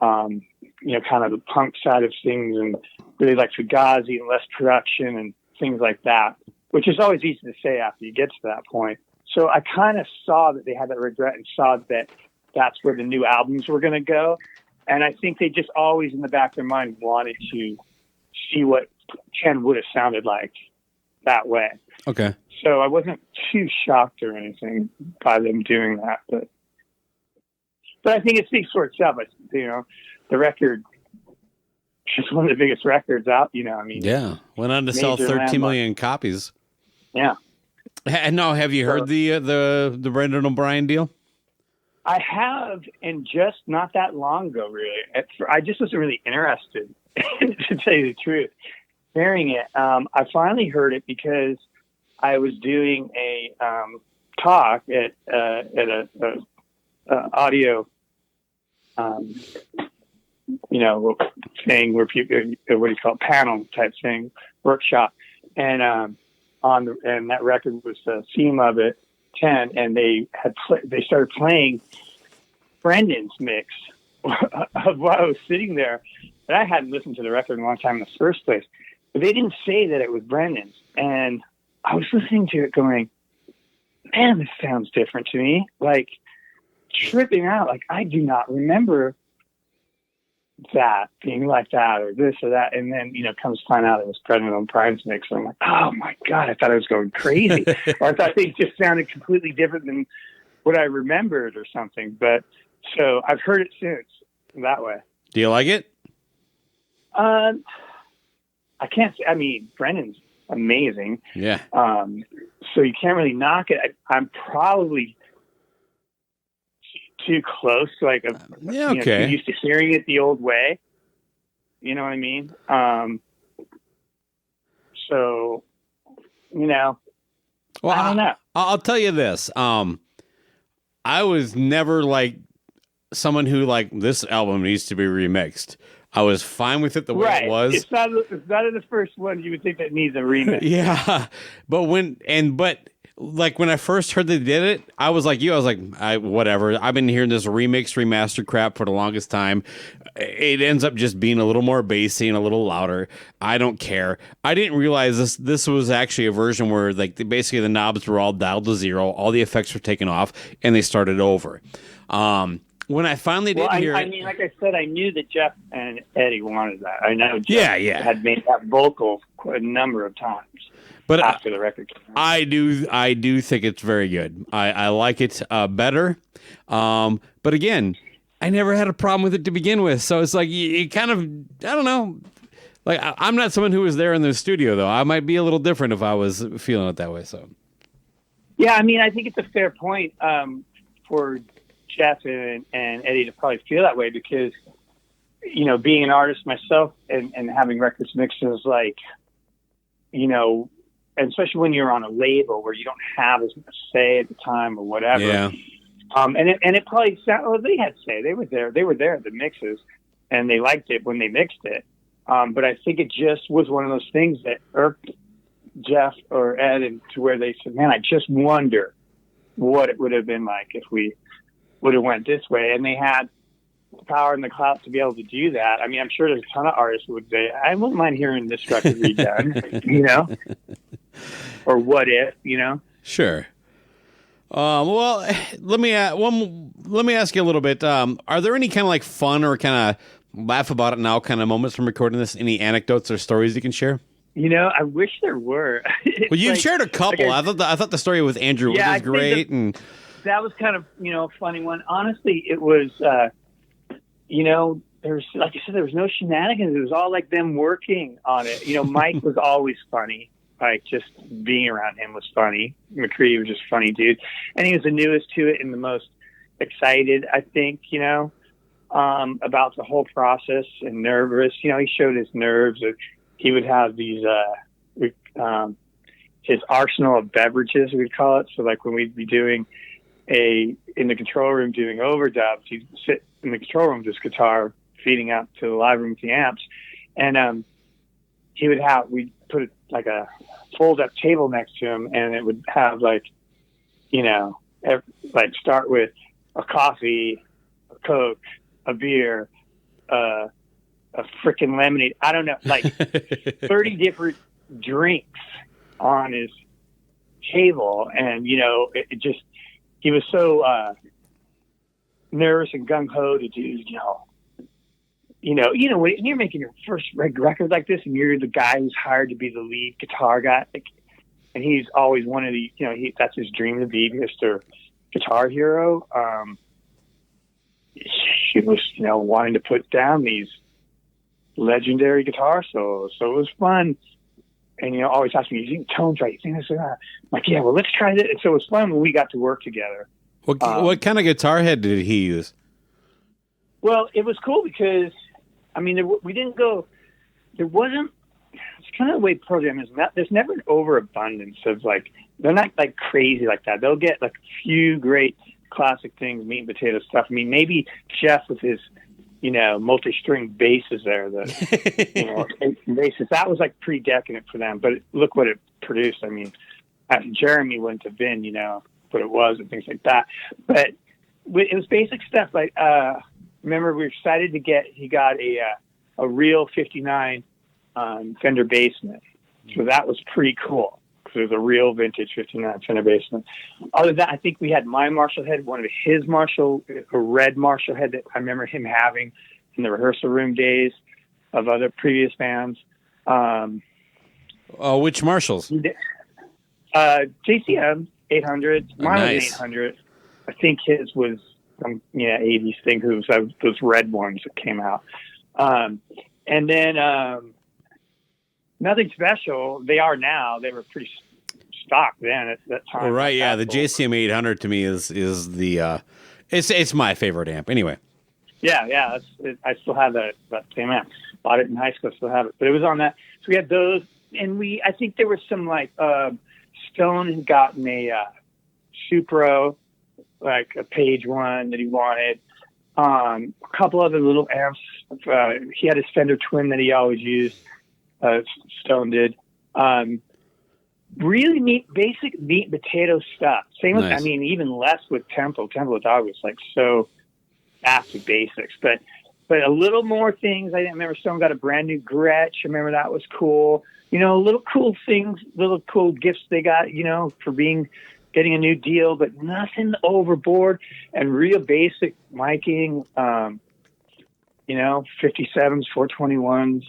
kind of the punk side of things and really like Fugazi and less production and things like that, which is always easy to say after you get to that point. So I kind of saw that they had that regret and saw that that's where the new albums were going to go. And I think they just always in the back of their mind wanted to see what Ken would have sounded like that way. Okay. So I wasn't too shocked or anything by them doing that, but I think it speaks for itself. The record is one of the biggest records out, Yeah. Went on to sell 13 million copies. Yeah. And now, have you heard the Brendan O'Brien deal? I have, and just not that long ago, really. I just wasn't really interested, to tell you the truth, hearing it. I finally heard it because I was doing a talk at a audio, thing where people, what do you call it, panel type thing, workshop, and and that record was the theme of it, 10, and they started playing Brendan's mix of while I was sitting there, and I hadn't listened to the record in a long time in the first place, but they didn't say that it was Brendan's, and I was listening to it going, man, this sounds different to me, like tripping out, like I do not remember that being like that or this or that, and then comes to find out it was Brendan O'Brien's mix, and I'm like, oh my god, I thought I was going crazy or I thought they just sounded completely different than what I remembered or something. But so I've heard it since that way. Do you like it? I can't say, I mean, Brendan's amazing. Yeah. So you can't really knock it. I'm probably too close to like too used to hearing it the old way. You know what I mean? So, well, I don't know. I'll tell you this. I was never like someone who like this album needs to be remixed. I was fine with it the way it was. It's not in the first one you would think that needs a remix. Yeah. But when I first heard they did it, I was like you. I was like, whatever. I've been hearing this remix, remastered crap for the longest time. It ends up just being a little more bassy and a little louder. I don't care. I didn't realize this was actually a version where like basically the knobs were all dialed to 0, all the effects were taken off, and they started over. When I finally did hear it, I mean, like I said, I knew that Jeff and Eddie wanted that. I know Jeff had made that vocal quite a number of times. But after the record came out. I do think it's very good. I like it better. But again, I never had a problem with it to begin with. So it's like you kind of, I don't know. Like I'm not someone who was there in the studio though. I might be a little different if I was feeling it that way. So yeah, I mean, I think it's a fair point for Jeff and Eddie to probably feel that way because you know, being an artist myself and having records mixes, like, you know, and especially when you're on a label where you don't have as much say at the time or whatever. Yeah. And it probably sounded, well, they had say. They were there at the mixes, and they liked it when they mixed it. But I think it just was one of those things that irked Jeff or Ed, and to where they said, man, I just wonder what it would have been like if we would have went this way. And they had the power and the clout to be able to do that. I mean, I'm sure there's a ton of artists who would say, I wouldn't mind hearing this record redone, you know, or what if, you know? Sure. Well, let me ask you a little bit. Are there any kind of like fun or kind of laugh about it now kind of moments from recording this? Any anecdotes or stories you can share? You know, I wish there were. Well, you've shared a couple. I thought the story with Andrew was great, and that was kind of, you know, a funny one. Honestly, it was. You know, there's, like I said, there was no shenanigans. It was all like them working on it. You know, Mike was always funny. Like, just being around him was funny. McCready was just a funny dude. And he was the newest to it and the most excited, I think, you know, about the whole process, and nervous. You know, he showed his nerves. He would have these, his arsenal of beverages, we'd call it. So, like, when we'd be doing in the control room doing overdubs, he'd sit in the control room with his guitar feeding out to the live room with the amps, and we'd put like a fold up table next to him, and it would have, like, you know, like start with a coffee, a Coke, a beer, a frickin' lemonade, I don't know, like 30 different drinks on his table. And, you know, it just, he was so nervous and gung-ho to do, you know, when you're making your first record like this, and you're the guy who's hired to be the lead guitar guy, like, and he's always one of the, you know, that's his dream to be Mr. Guitar Hero. He was, you know, wanting to put down these legendary guitar solos, so it was fun. And, you know, always asking me, you think tone's right, you think this or that? I'm like, yeah, well, let's try this. So it was fun when we got to work together. What kind of guitar head did he use? Well, it was cool because, I mean, there wasn't, it's kind of the way program is. There's never an overabundance of, like, they're not like crazy like that. They'll get like a few great classic things, meat and potato stuff. I mean, maybe Jeff with his, you know, multi-string basses there, the, you know, basses, that was like pretty decadent for them. But look what it produced. I mean, Jeremy wouldn't have been, you know, what it was and things like that. But it was basic stuff. Like, remember, we were excited to he got a real 59 Fender Bassman. So that was pretty cool, because it was a real vintage 59 Fender Bassman. Other than that, I think we had my Marshall head, one of his a red Marshall head that I remember him having in the rehearsal room days of other previous bands. Which Marshalls? JCM 800. Mine was Nice. 800. I think his was some 80s thing, who's those red ones that came out. And then nothing special. They are now. They were pretty stock then at that time. Well, right, yeah. The JCM 800 to me is the it's my favorite amp. Anyway. Yeah. I still have that same amp. Bought it in high school. Still have it. But it was on that. So we had those, and I think there was some, like, Stone had gotten a Supro, like a Page one that he wanted. A couple other little amps. He had his Fender Twin that he always used. Stone did. Really neat, basic meat and potato stuff. Same with, Nice. I mean, even less with Temple. Temple Dog was like so absolute basics, but a little more things. I remember Stone got a brand new Gretsch. I remember that was cool. You know, little cool things, little cool gifts they got, you know, for getting a new deal, but nothing overboard, and real basic miking, you know, 57s, 421s,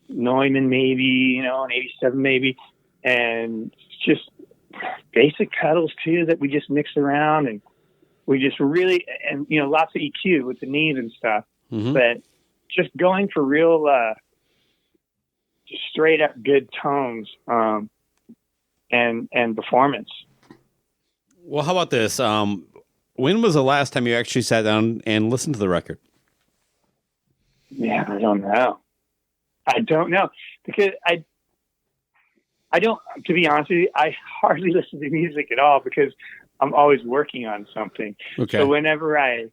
Neumann maybe, you know, an 87 maybe, and just basic pedals too that we just mixed around, and we just really, and, you know, lots of EQ with the knees and stuff, but just going for real, just straight up good tones, and performance. Well, how about this? When was the last time you actually sat down and listened to the record? Yeah, I don't know. Because I don't, to be honest with you, I hardly listen to music at all because I'm always working on something. Okay. So whenever I'm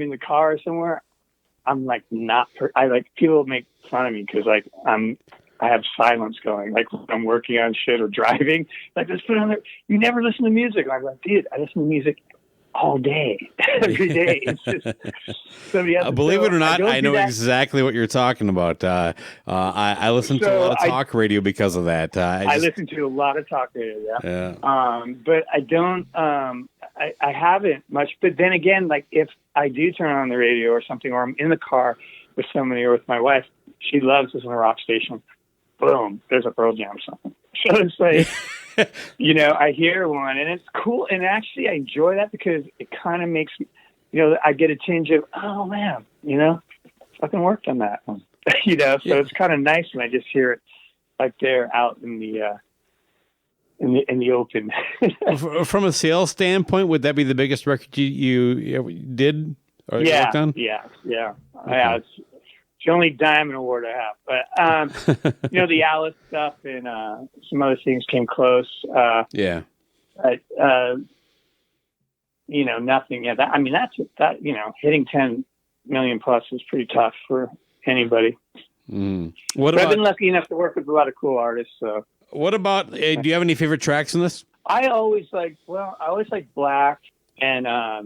in the car or somewhere, I'm like people make fun of me because like I have silence going, like when I'm working on shit or driving, like just put on there. You never listen to music. I'm like, dude, I listen to music all day, every day. It's just somebody else. Believe it or not, I know exactly what you're talking about. I listen to a lot of talk radio because of that. I listen to a lot of talk radio. Yeah. But I don't. I haven't much. But then again, like if I do turn on the radio or something, or I'm in the car with somebody or with my wife, she loves listening to a rock station. Boom, there's a Pearl Jam song. So it's like, I hear one and it's cool. And actually I enjoy that because it kind of makes me, I get a tinge of, oh man, fucking worked on that one. So it's kind of nice when I just hear it like they're out in the open. From a sales standpoint, would that be the biggest record you did or worked on? Yeah. Okay. Yeah, it's the only Diamond Award I have. But, the Alice stuff and some other things came close. Yeah. Nothing. Yeah, that's hitting 10 million plus is pretty tough for anybody. I've been lucky enough to work with a lot of cool artists. So. What about, do you have any favorite tracks in this? I always like Black, and I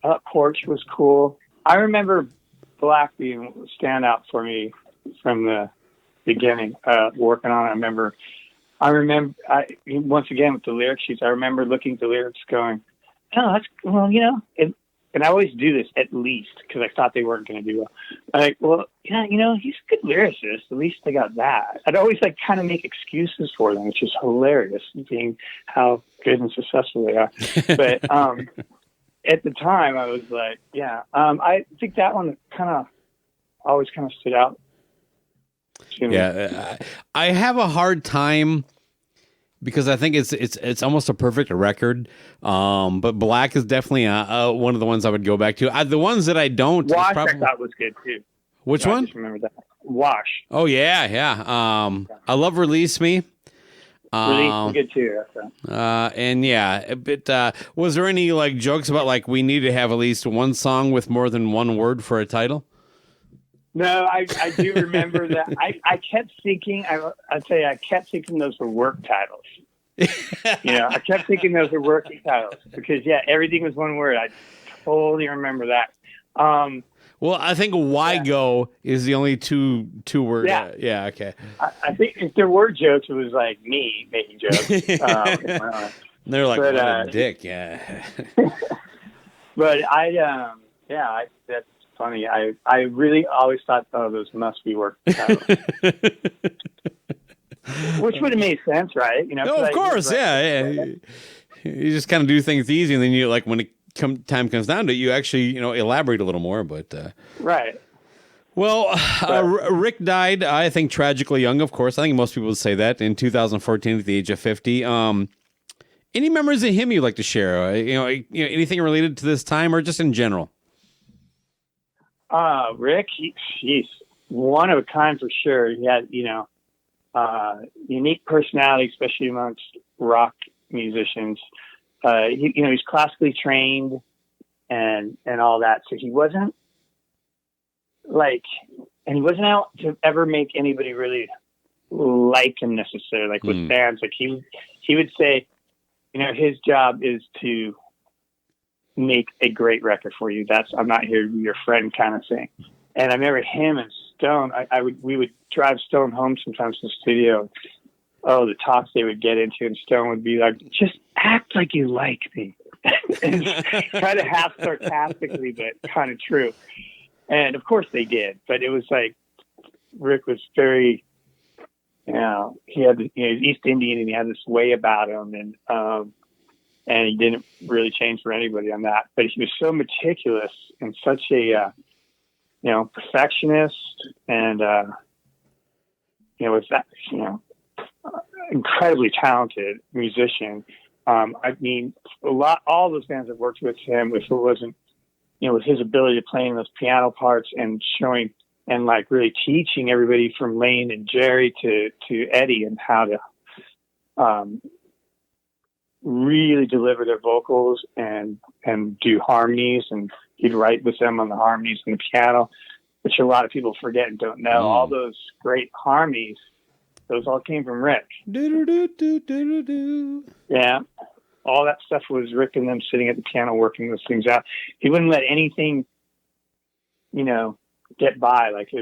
thought Porch was cool. I remember Black being a standout for me from the beginning, working on it. I remember once again with the lyric sheets, I remember looking at the lyrics going, oh, that's, well, and I always do this at least because I thought they weren't going to do well. I'm like, well, yeah, he's a good lyricist. At least they got that. I'd always kind of make excuses for them, which is hilarious, being how good and successful they are. But at the time, I was like, yeah. I think that one always stood out to me. Yeah, I have a hard time. Because I think it's almost a perfect record, but Black is definitely one of the ones I would go back to. The ones that I don't, Wash I thought was good too. Which one? I just remember that. Wash. Oh yeah. I love Release Me. Release is good too. And yeah, but was there any jokes about we need to have at least one song with more than one word for a title? No, I do remember that. I kept thinking, I'd say I kept thinking those were work titles. I kept thinking those were working titles because, everything was one word. I totally remember that. Well, I think Why Go is the only two word. Yeah. Okay. I think if there were jokes, it was me making jokes. They're like, what a dick, yeah. But that's funny. I really always thought, those must be work titles. Which would have made sense, right? No, of course, yeah. You just kind of do things easy, and then you when it time comes down to it, you actually elaborate a little more. But right. Well, Rick died, I think, tragically young. Of course, I think most people would say that in 2014 at the age of 50. Any memories of him you'd like to share? Anything related to this time or just in general? Rick, he's one of a kind for sure. He had, unique personality, especially amongst rock musicians. He's classically trained and all that. So he wasn't he wasn't out to ever make anybody really like him necessarily, with bands. He would say, his job is to make a great record for you. I'm not here to be your friend kind of thing. And I remember him and Stone, we would drive Stone home sometimes to the studio. Oh, the talks they would get into, and Stone would be like, just act like you like me. And kind of half sarcastically, but kind of true. And of course they did, but it was Rick was very, he had, he's East Indian and he had this way about him, and he didn't really change for anybody on that. But he was so meticulous and such a, perfectionist, and was that, incredibly talented musician. All those bands that worked with him, if it wasn't with his ability to play in those piano parts and showing and like really teaching everybody from Lane and Jerry to Eddie and how to really deliver their vocals and do harmonies, and he'd write with them on the harmonies and the piano, which a lot of people forget and don't know. All those great harmonies, those all came from Rick. Yeah. All that stuff was Rick and them sitting at the piano working those things out. He wouldn't let anything, get by. Like he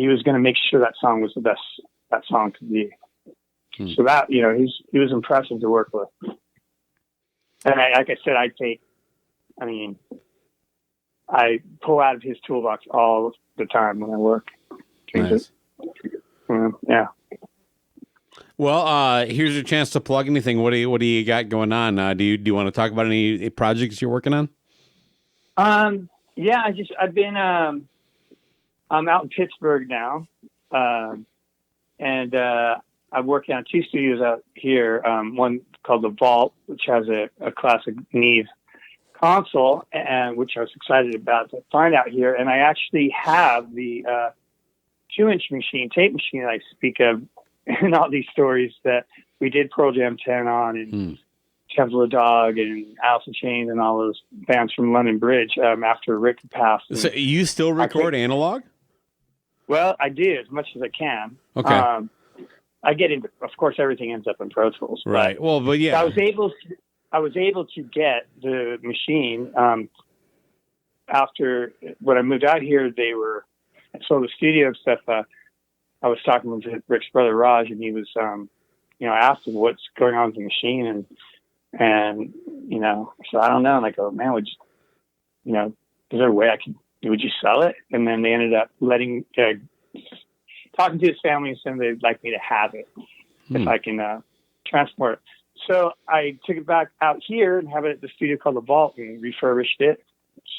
was going to make sure that song was the best that song could be. So that, he was impressive to work with. And like I said, I pull out of his toolbox all the time when I work. Nice. Yeah. Well, here's your chance to plug anything. What do you got going on? Do you want to talk about any projects you're working on? Yeah, I've been I'm out in Pittsburgh now, and I'm working on 2 studios out here. One called The Vault, which has a classic Neve console, and which I was excited about to find out here. And I actually have the 2-inch tape machine that I speak of in all these stories that we did Pearl Jam 10 on, and Temple of Dog and Alice in Chains and all those bands from London Bridge after Rick passed. So you still record analog? Well, I do as much as I can. Okay. I get into, of course, everything ends up in Pro Tools. Right. But yeah, I was able to get the machine after when I moved out here. So the studio stuff. I was talking with Rick's brother Raj, and he was, I asked him what's going on with the machine, and so I don't know. And I go, man, is there a way would you sell it? And then they ended up talking to his family and saying they'd like me to have it if I can transport it. So I took it back out here and have it at the studio called The Vault and refurbished it.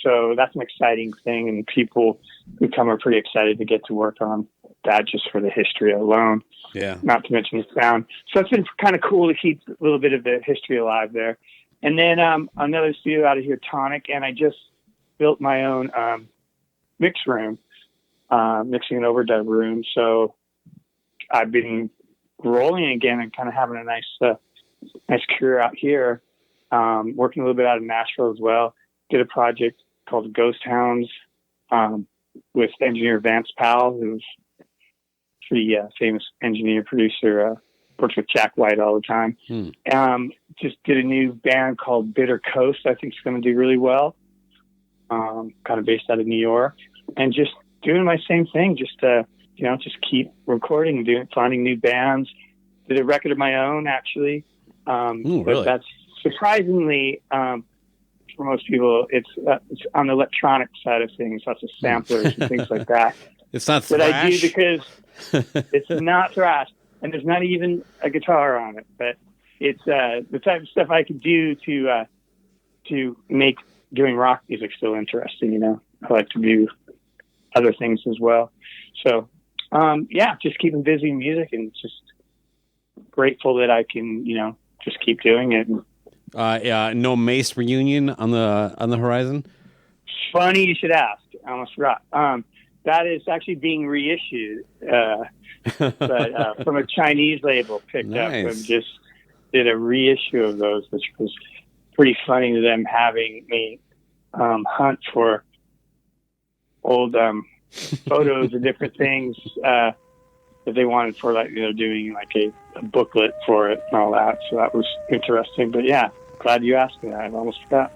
So that's an exciting thing, and people who come are pretty excited to get to work on that just for the history alone. Yeah. Not to mention the sound. So it's been kind of cool to keep a little bit of the history alive there. And then another studio out of here, Tonic, and I just built my own mix room, mixing and overdub room. So I've been rolling again and kind of having a nice career out here, working a little bit out of Nashville as well. Did a project called Ghost Hounds with engineer Vance Powell, who's a pretty famous engineer, producer, works with Jack White all the time. Just did a new band called Bitter Coast. I think it's going to do really well. Kind of based out of New York, and just doing my same thing. Just just keep recording and finding new bands. Did a record of my own actually. Really? But that's surprisingly. For most people, it's on the electronic side of things, lots of samplers and things like that. It's not thrash. That I do because it's not thrash, and there's not even a guitar on it. But it's the type of stuff I could do to make doing rock music still interesting. I like to do other things as well. So, just keeping busy in music, and just grateful that I can, just keep doing it. No Mace reunion on the horizon? Funny you should ask. I almost forgot. That is actually being reissued, but from a Chinese label picked up, and just did a reissue of those, which was pretty funny to them having me hunt for old photos of different things that they wanted for doing like a booklet for it and all that. So that was interesting. But yeah. Glad you asked me that. I almost forgot.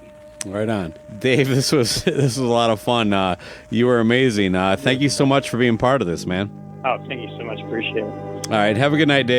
Right on. Dave, this was a lot of fun. You were amazing. Thank you so much for being part of this, man. Oh, thank you so much. Appreciate it. All right. Have a good night, Dave.